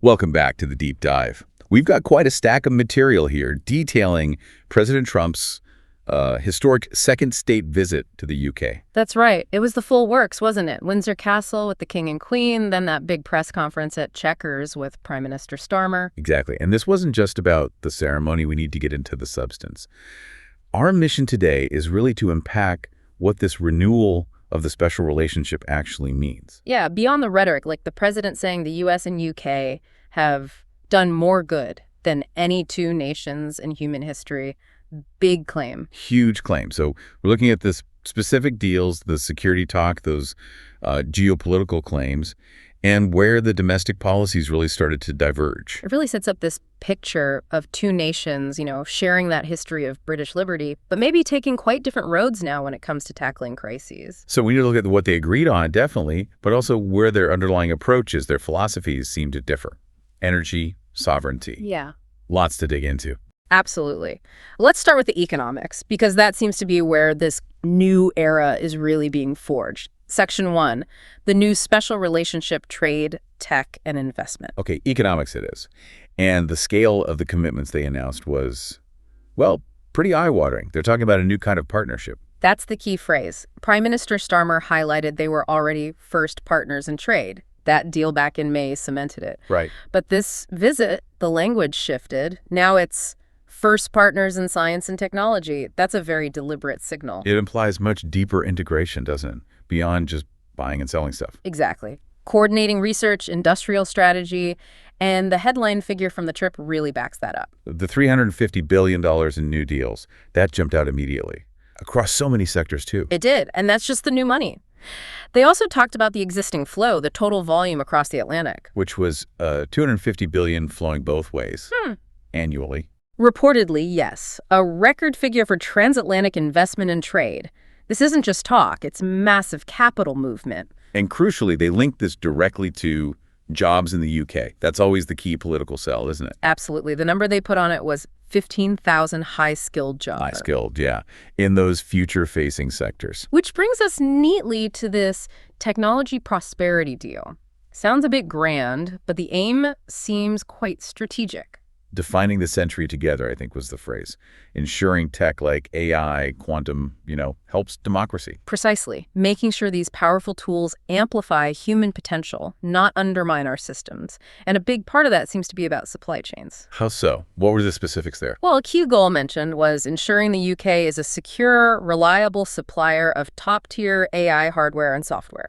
Welcome back to the Deep Dive. We've got quite a stack of material here detailing President Trump's historic second state visit to the UK. That's right. It was the full works, wasn't it? Windsor Castle with the King and Queen, then that big press conference at Chequers with Prime Minister Starmer. Exactly. And this wasn't just about the ceremony. We need to get into the substance. Our mission today is really to unpack what this renewal of the special relationship actually means. Yeah, beyond the rhetoric, like the president saying the US and UK have done more good than any two nations in human history. Big claim. Huge claim. So we're looking at the specific deals, the security talk, those geopolitical claims, and where the domestic policies really started to diverge. It really sets up this picture of two nations, sharing that history of British liberty, but maybe taking quite different roads now when it comes to tackling crises. So we need to look at what they agreed on, definitely, but also where their underlying approaches, their philosophies seem to differ. Energy, sovereignty. Yeah. Lots to dig into. Absolutely. Let's start with the economics, because that seems to be where this new era is really being forged. Section 1, the new special relationship, trade, tech, and investment. Okay, economics it is. And the scale of the commitments they announced was, well, pretty eye-watering. They're talking about a new kind of partnership. That's the key phrase. Prime Minister Starmer highlighted they were already first partners in trade. That deal back in May cemented it. Right. But this visit, the language shifted. Now it's first partners in science and technology. That's a very deliberate signal. It implies much deeper integration, doesn't it? Beyond just buying and selling stuff. Exactly. Coordinating research, industrial strategy, and the headline figure from the trip really backs that up. The $350 billion in new deals, that jumped out immediately. Across so many sectors, too. It did, and that's just the new money. They also talked about the existing flow, the total volume across the Atlantic. Which was $250 billion flowing both ways annually. Reportedly, yes. A record figure for transatlantic investment and trade. This isn't just talk, it's massive capital movement. And crucially, they linked this directly to jobs in the UK. That's always the key political sell, isn't it? Absolutely. The number they put on it was 15,000 high-skilled jobs. High-skilled, yeah, in those future-facing sectors. Which brings us neatly to this technology prosperity deal. Sounds a bit grand, but the aim seems quite strategic. Defining the century together, I think, was the phrase. Ensuring tech like AI, quantum, helps democracy. Precisely. Making sure these powerful tools amplify human potential, not undermine our systems. And a big part of that seems to be about supply chains. How so? What were the specifics there? Well, a key goal mentioned was ensuring the UK is a secure, reliable supplier of top-tier AI hardware and software.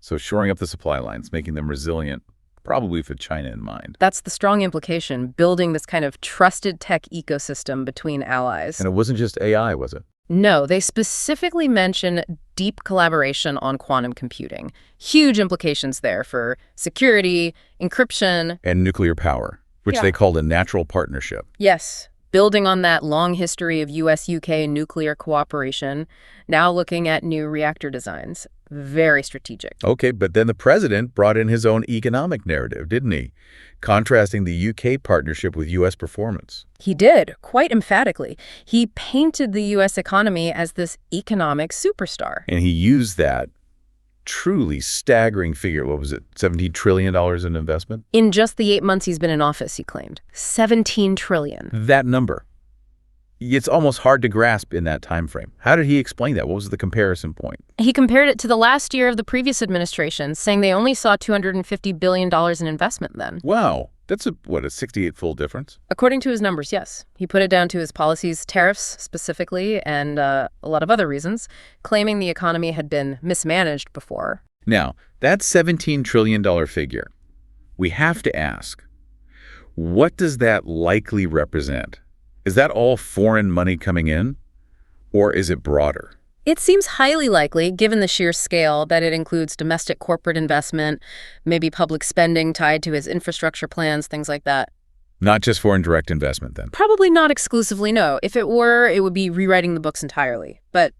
So shoring up the supply lines, making them resilient. Probably with China in mind. That's the strong implication, building this kind of trusted tech ecosystem between allies. And it wasn't just AI, was it? No, they specifically mention deep collaboration on quantum computing. Huge implications there for security, encryption. And nuclear power, which they called a natural partnership. Yes. Building on that long history of US-UK nuclear cooperation, now looking at new reactor designs. Very strategic. Okay, but then the president brought in his own economic narrative, didn't he? Contrasting the UK partnership with US performance. He did, quite emphatically. He painted the US economy as this economic superstar. And he used that truly staggering figure, what was it, $17 trillion in investment? In just the 8 months he's been in office, he claimed. $17 trillion. That number. It's almost hard to grasp in that time frame. How did he explain that? What was the comparison point? He compared it to the last year of the previous administration, saying they only saw $250 billion in investment then. Wow. That's a 68-fold difference? According to his numbers, yes. He put it down to his policies, tariffs specifically, and a lot of other reasons, claiming the economy had been mismanaged before. Now, that $17 trillion figure, we have to ask, what does that likely represent? Is that all foreign money coming in, or is it broader? It seems highly likely, given the sheer scale, that it includes domestic corporate investment, maybe public spending tied to his infrastructure plans, things like that. Not just foreign direct investment, then? Probably not exclusively, no. If it were, it would be rewriting the books entirely. But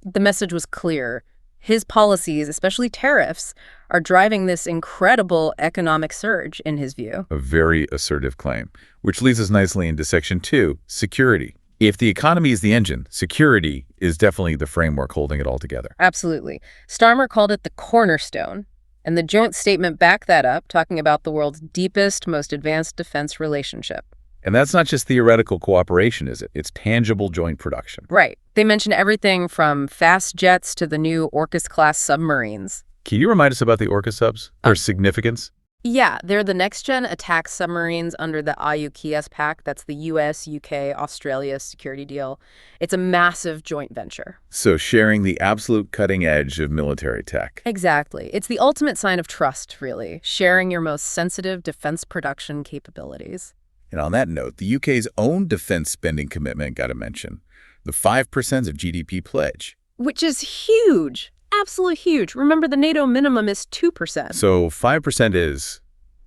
the message was clear. His policies, especially tariffs, are driving this incredible economic surge, in his view. A very assertive claim, which leads us nicely into Section 2, security. If the economy is the engine, security is definitely the framework holding it all together. Absolutely. Starmer called it the cornerstone. And the joint statement backed that up, talking about the world's deepest, most advanced defense relationship. And that's not just theoretical cooperation, is it? It's tangible joint production. Right. They mention everything from fast jets to the new Orcus-class submarines. Can you remind us about the Orca subs? Their significance? Yeah, they're the next-gen attack submarines under the AUKUS Pact. That's the US, UK, Australia security deal. It's a massive joint venture. So sharing the absolute cutting edge of military tech. Exactly. It's the ultimate sign of trust, really, sharing your most sensitive defense production capabilities. And on that note, the UK's own defense spending commitment got to mention. The 5% of GDP pledge. Which is huge. Absolutely huge. Remember, the NATO minimum is 2%. So 5% is,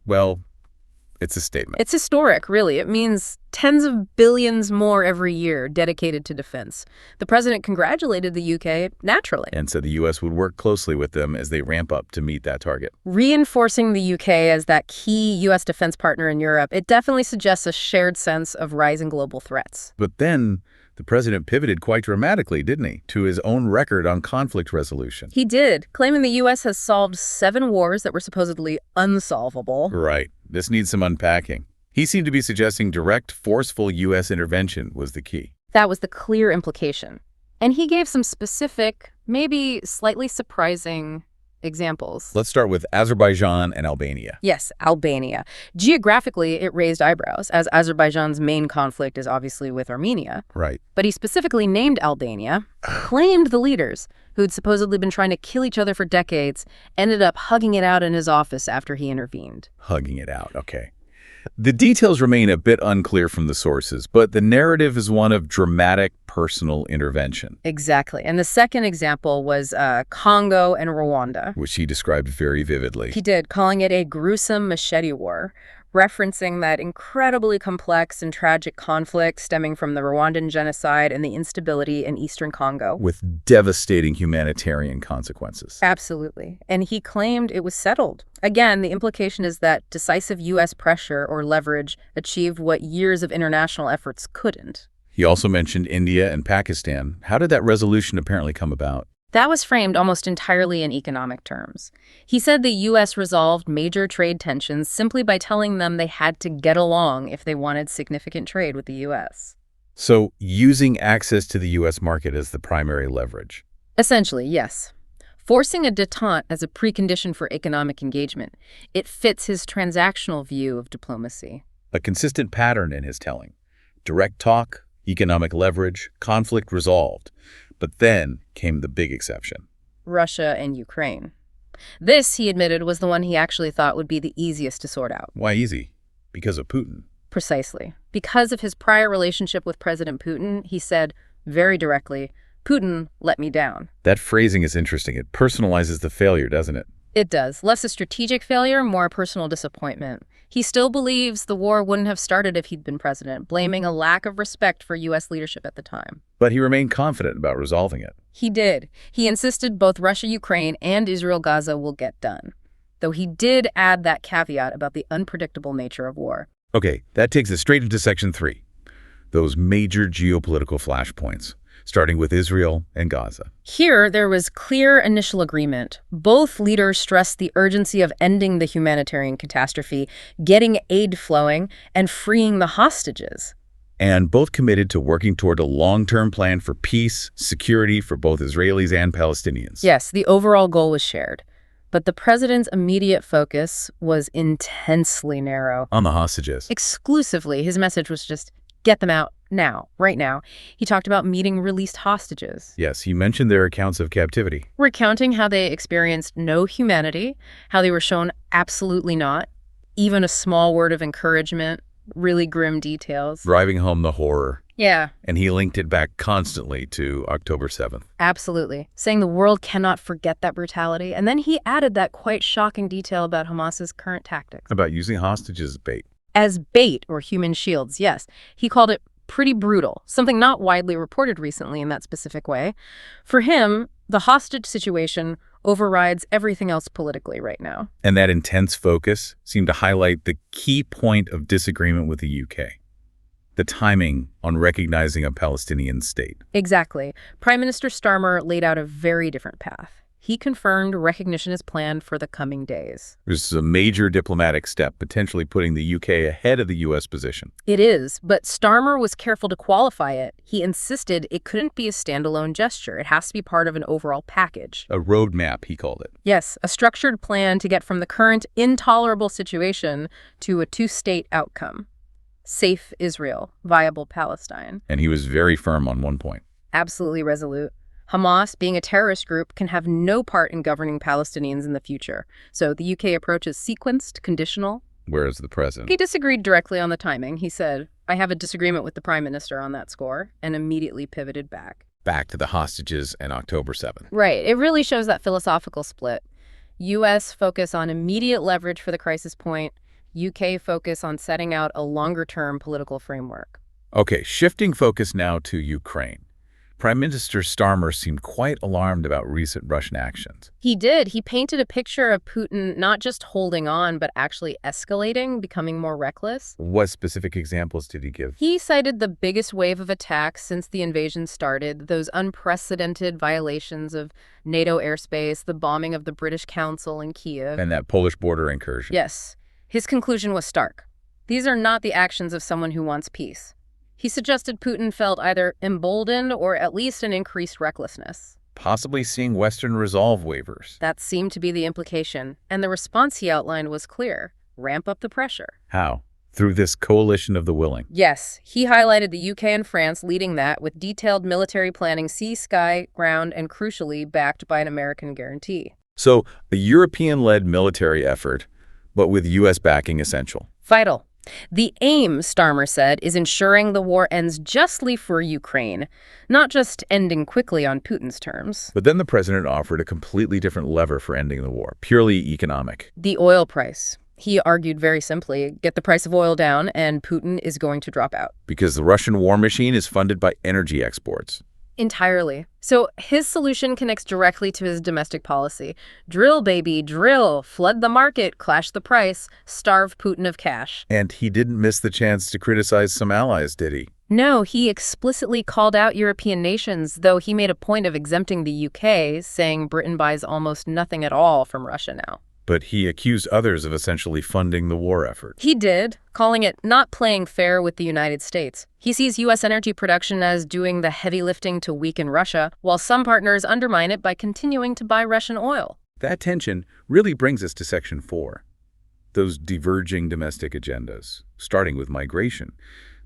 well, it's a statement. It's historic, really. It means tens of billions more every year dedicated to defense. The president congratulated the UK, naturally. And said the U.S. would work closely with them as they ramp up to meet that target. Reinforcing the UK as that key U.S. defense partner in Europe, it definitely suggests a shared sense of rising global threats. But then the president pivoted quite dramatically, didn't he, to his own record on conflict resolution. He did, claiming the U.S. has solved 7 wars that were supposedly unsolvable. Right. This needs some unpacking. He seemed to be suggesting direct, forceful U.S. intervention was the key. That was the clear implication. And he gave some specific, maybe slightly surprising examples. Let's start with Azerbaijan and Albania. Yes, Albania. Geographically, it raised eyebrows, as Azerbaijan's main conflict is obviously with Armenia. Right. But he specifically named Albania, claimed the leaders, who'd supposedly been trying to kill each other for decades, ended up hugging it out in his office after he intervened. Hugging it out, okay. The details remain a bit unclear from the sources, but the narrative is one of dramatic personal intervention. Exactly. And the second example was Congo and Rwanda. Which he described very vividly. He did, calling it a gruesome machete war, referencing that incredibly complex and tragic conflict stemming from the Rwandan genocide and the instability in eastern Congo. With devastating humanitarian consequences. Absolutely. And he claimed it was settled. Again, the implication is that decisive U.S. pressure or leverage achieved what years of international efforts couldn't. He also mentioned India and Pakistan. How did that resolution apparently come about? That was framed almost entirely in economic terms. He said the U.S. resolved major trade tensions simply by telling them they had to get along if they wanted significant trade with the U.S. So, using access to the U.S. market as the primary leverage. Essentially, yes. Forcing a détente as a precondition for economic engagement. It fits his transactional view of diplomacy. A consistent pattern in his telling. Direct talk, economic leverage, conflict resolved. But then came the big exception. Russia and Ukraine. This, he admitted, was the one he actually thought would be the easiest to sort out. Why easy? Because of Putin. Precisely. Because of his prior relationship with President Putin, he said very directly, Putin let me down. That phrasing is interesting. It personalizes the failure, doesn't it? It does. Less a strategic failure, more a personal disappointment. He still believes the war wouldn't have started if he'd been president, blaming a lack of respect for U.S. leadership at the time. But he remained confident about resolving it. He did. He insisted both Russia-Ukraine and Israel-Gaza will get done. Though he did add that caveat about the unpredictable nature of war. Okay, that takes us straight into Section 3. Those major geopolitical flashpoints, starting with Israel and Gaza. Here, there was clear initial agreement. Both leaders stressed the urgency of ending the humanitarian catastrophe, getting aid flowing, and freeing the hostages. And both committed to working toward a long-term plan for peace, security for both Israelis and Palestinians. Yes, the overall goal was shared. But the president's immediate focus was intensely narrow. On the hostages. Exclusively, his message was just, get them out now, right now. He talked about meeting released hostages. Yes, he mentioned their accounts of captivity. Recounting how they experienced no humanity, how they were shown absolutely not, even a small word of encouragement, really grim details. Driving home the horror. Yeah. And he linked it back constantly to October 7th. Absolutely. Saying the world cannot forget that brutality. And then he added that quite shocking detail about Hamas's current tactics. About using hostages as bait. As bait or human shields, yes. He called it pretty brutal, something not widely reported recently in that specific way. For him, the hostage situation overrides everything else politically right now. And that intense focus seemed to highlight the key point of disagreement with the UK. The timing on recognizing a Palestinian state. Exactly. Prime Minister Starmer laid out a very different path. he confirmed recognition is planned for the coming days. This is a major diplomatic step, potentially putting the UK ahead of the U.S. position. It is, but Starmer was careful to qualify it. He insisted it couldn't be a standalone gesture. It has to be part of an overall package. A roadmap, he called it. Yes, a structured plan to get from the current intolerable situation to a two-state outcome. Safe Israel, viable Palestine. And he was very firm on one point. Absolutely resolute. Hamas, being a terrorist group, can have no part in governing Palestinians in the future. So the UK approach is sequenced, conditional. Whereas the president? He disagreed directly on the timing. He said, I have a disagreement with the Prime Minister on that score, and immediately pivoted back. Back to the hostages and October 7th. Right. It really shows that philosophical split. U.S. focus on immediate leverage for the crisis point. UK focus on setting out a longer-term political framework. Okay, shifting focus now to Ukraine. Prime Minister Starmer seemed quite alarmed about recent Russian actions. He did. He painted a picture of Putin not just holding on, but actually escalating, becoming more reckless. What specific examples did he give? He cited the biggest wave of attacks since the invasion started, those unprecedented violations of NATO airspace, the bombing of the British Council in Kyiv. And that Polish border incursion. Yes. His conclusion was stark. These are not the actions of someone who wants peace. He suggested Putin felt either emboldened or at least an increased recklessness. Possibly seeing Western resolve waivers. That seemed to be the implication, and the response he outlined was clear. Ramp up the pressure. How? Through this coalition of the willing. Yes, he highlighted the UK and France leading that with detailed military planning, sea, sky, ground, and crucially backed by an American guarantee. So, a European-led military effort, but with U.S. backing essential. Vital. The aim, Starmer said, is ensuring the war ends justly for Ukraine, not just ending quickly on Putin's terms. But then the president offered a completely different lever for ending the war, purely economic. The oil price. He argued very simply, get the price of oil down and Putin is going to drop out. Because the Russian war machine is funded by energy exports. Entirely. So his solution connects directly to his domestic policy. Drill, baby, drill. Flood the market, clash the price, starve Putin of cash. And he didn't miss the chance to criticize some allies, did he? No, he explicitly called out European nations, though he made a point of exempting the UK, saying Britain buys almost nothing at all from Russia now. But he accused others of essentially funding the war effort. He did, calling it not playing fair with the United States. He sees U.S. energy production as doing the heavy lifting to weaken Russia, while some partners undermine it by continuing to buy Russian oil. That tension really brings us to Section 4. Those diverging domestic agendas, starting with migration.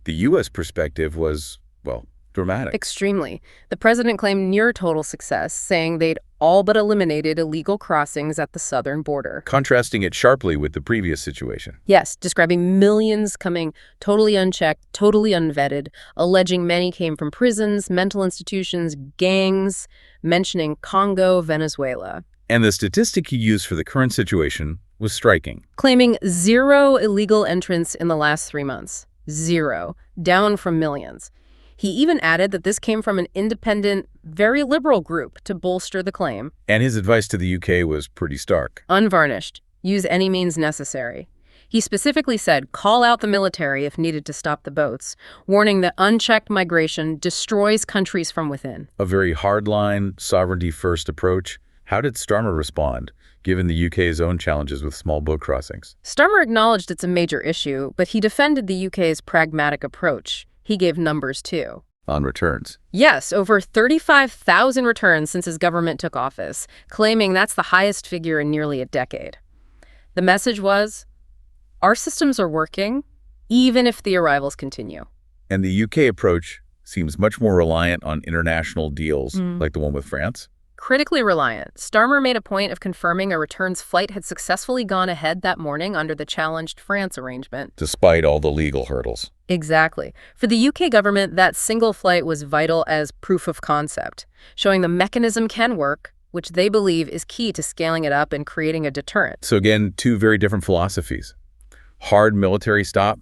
The U.S. perspective was, well, dramatic. Extremely. The president claimed near total success, saying they'd all but eliminated illegal crossings at the southern border. Contrasting it sharply with the previous situation. Yes, describing millions coming totally unchecked, totally unvetted, alleging many came from prisons, mental institutions, gangs, mentioning Congo, Venezuela. And the statistic he used for the current situation was striking. Claiming 0 illegal entrants in the last 3 months. 0, down from millions. He even added that this came from an independent, very liberal group to bolster the claim. And his advice to the UK was pretty stark. Unvarnished. Use any means necessary. He specifically said, call out the military if needed to stop the boats, warning that unchecked migration destroys countries from within. A very hardline, sovereignty-first approach. How did Starmer respond, given the UK's own challenges with small boat crossings? Starmer acknowledged it's a major issue, but he defended the UK's pragmatic approach. He gave numbers, too. On returns. Yes, over 35,000 returns since his government took office, claiming that's the highest figure in nearly a decade. The message was, our systems are working, even if the arrivals continue. And the UK approach seems much more reliant on international deals, like the one with France. Critically reliant. Starmer made a point of confirming a returns flight had successfully gone ahead that morning under the challenged France arrangement. Despite all the legal hurdles. Exactly. For the UK government, that single flight was vital as proof of concept, showing the mechanism can work, which they believe is key to scaling it up and creating a deterrent. So again, two very different philosophies. Hard military stop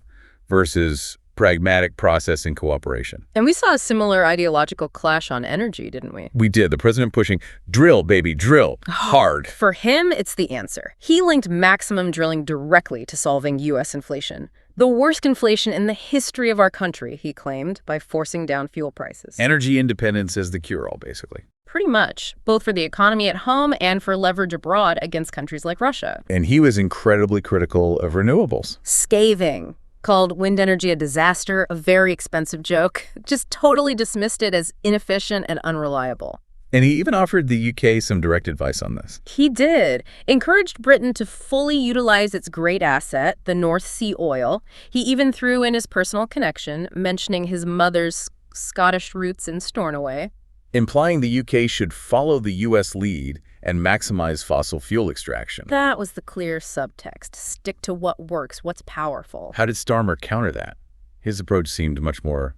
versus pragmatic process and cooperation. And we saw a similar ideological clash on energy, didn't we? We did. The president pushing, drill, baby, drill, hard. For him, it's the answer. He linked maximum drilling directly to solving U.S. inflation. The worst inflation in the history of our country, he claimed, by forcing down fuel prices. Energy independence as the cure-all, basically. Pretty much, both for the economy at home and for leverage abroad against countries like Russia. And he was incredibly critical of renewables. Scathing. Called wind energy a disaster, a very expensive joke. Just totally dismissed it as inefficient and unreliable. And he even offered the UK some direct advice on this. He did. Encouraged Britain to fully utilize its great asset, the North Sea oil. He even threw in his personal connection, mentioning his mother's Scottish roots in Stornoway. Implying the UK should follow the US lead and maximize fossil fuel extraction. That was the clear subtext. Stick to what works, what's powerful. How did Starmer counter that? His approach seemed much more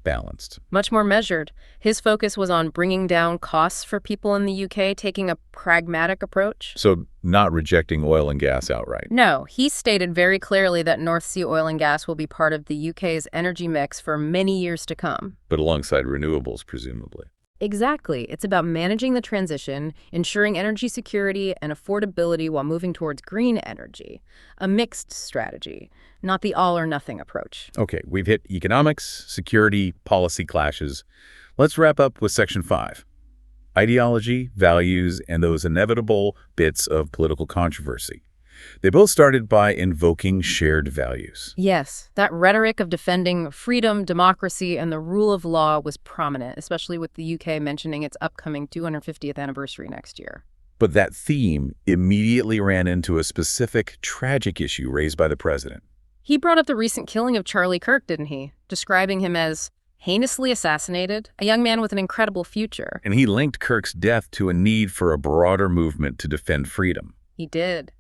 balanced. Much more measured. His focus was on bringing down costs for people in the UK, taking a pragmatic approach. So not rejecting oil and gas outright. No, he stated very clearly that North Sea oil and gas will be part of the UK's energy mix for many years to come. But alongside renewables, presumably. Exactly. It's about managing the transition, ensuring energy security and affordability while moving towards green energy. A mixed strategy, not the all-or-nothing approach. Okay, we've hit economics, security, policy clashes. Let's wrap up with Section 5. Ideology, values, and those inevitable bits of political controversy. They both started by invoking shared values. Yes, that rhetoric of defending freedom, democracy, and the rule of law was prominent, especially with the UK mentioning its upcoming 250th anniversary next year. But that theme immediately ran into a specific tragic issue raised by the president. He brought up the recent killing of Charlie Kirk, didn't he? Describing him as heinously assassinated, a young man with an incredible future. And he linked Kirk's death to a need for a broader movement to defend freedom. He did.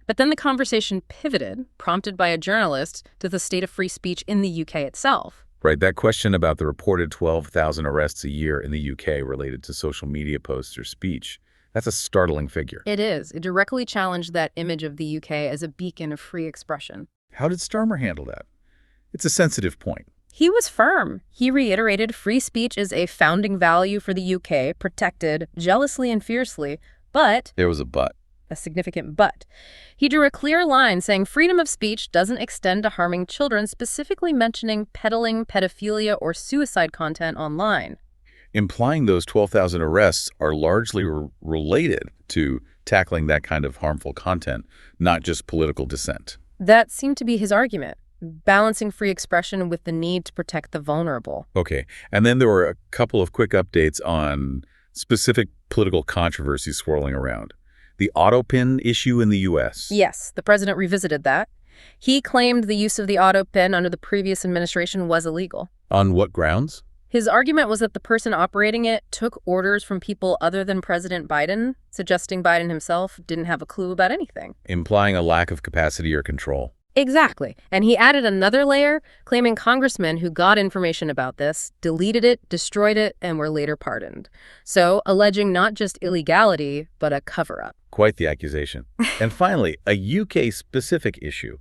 But then the conversation pivoted, prompted by a journalist, to the state of free speech in the UK itself. Right, that question about the reported 12,000 arrests a year in the UK related to social media posts or speech, that's a startling figure. It is. It directly challenged that image of the UK as a beacon of free expression. How did Starmer handle that? It's a sensitive point. He was firm. He reiterated free speech is a founding value for the UK, protected jealously and fiercely, but... There was a but. A significant but. He drew a clear line saying freedom of speech doesn't extend to harming children, specifically mentioning peddling, pedophilia, or suicide content online. Implying those 12,000 arrests are largely related to tackling that kind of harmful content, not just political dissent. That seemed to be his argument, balancing free expression with the need to protect the vulnerable. Okay, and then there were a couple of quick updates on specific political controversies swirling around. The auto pin issue in the U.S. Yes, the president revisited that. He claimed the use of the auto pin under the previous administration was illegal. On what grounds? His argument was that the person operating it took orders from people other than President Biden, suggesting Biden himself didn't have a clue about anything. Implying a lack of capacity or control. Exactly. And he added another layer, claiming congressmen who got information about this, deleted it, destroyed it, and were later pardoned. So, alleging not just illegality, but a cover-up. Quite the accusation. And finally, a UK-specific issue,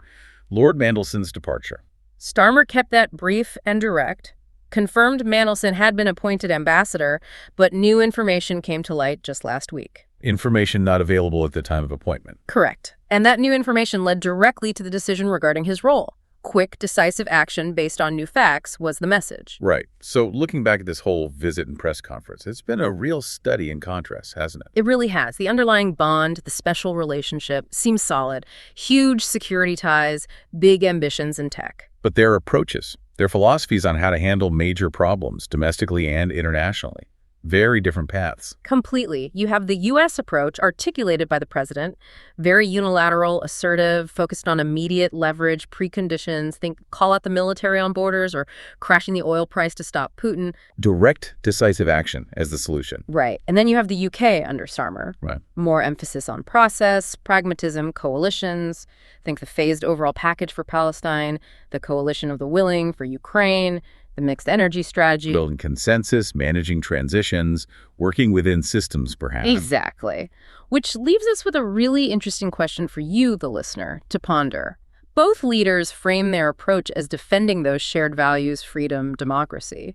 Lord Mandelson's departure. Starmer kept that brief and direct, confirmed Mandelson had been appointed ambassador, but new information came to light just last week. Information not available at the time of appointment. Correct. And that new information led directly to the decision regarding his role. Quick, decisive action based on new facts was the message. Right. So looking back at this whole visit and press conference, it's been a real study in contrast, hasn't it? It really has. The underlying bond, the special relationship, seems solid. Huge security ties, big ambitions in tech. But their approaches, their philosophies on how to handle major problems, domestically and internationally. Very different paths. Completely. You have the U.S. approach articulated by the president, very unilateral, assertive, focused on immediate leverage, preconditions, think call out the military on borders or crashing the oil price to stop Putin. Direct, decisive action as the solution. Right. And then you have the U.K. under Starmer. Right. More emphasis on process, pragmatism, coalitions. Think the phased overall package for Palestine, the coalition of the willing for Ukraine, the mixed energy strategy. Building consensus, managing transitions, working within systems, perhaps. Exactly. Which leaves us with a really interesting question for you, the listener, to ponder. Both leaders frame their approach as defending those shared values, freedom, democracy.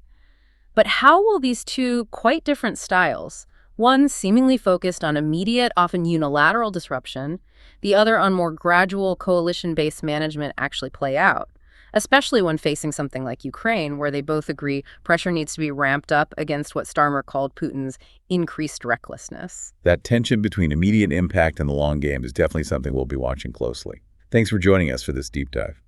But how will these two quite different styles, one seemingly focused on immediate, often unilateral disruption, the other on more gradual coalition-based management, actually play out? especially when facing something like Ukraine, where they both agree pressure needs to be ramped up against what Starmer called Putin's increased recklessness. That tension between immediate impact and the long game is definitely something we'll be watching closely. Thanks for joining us for this deep dive.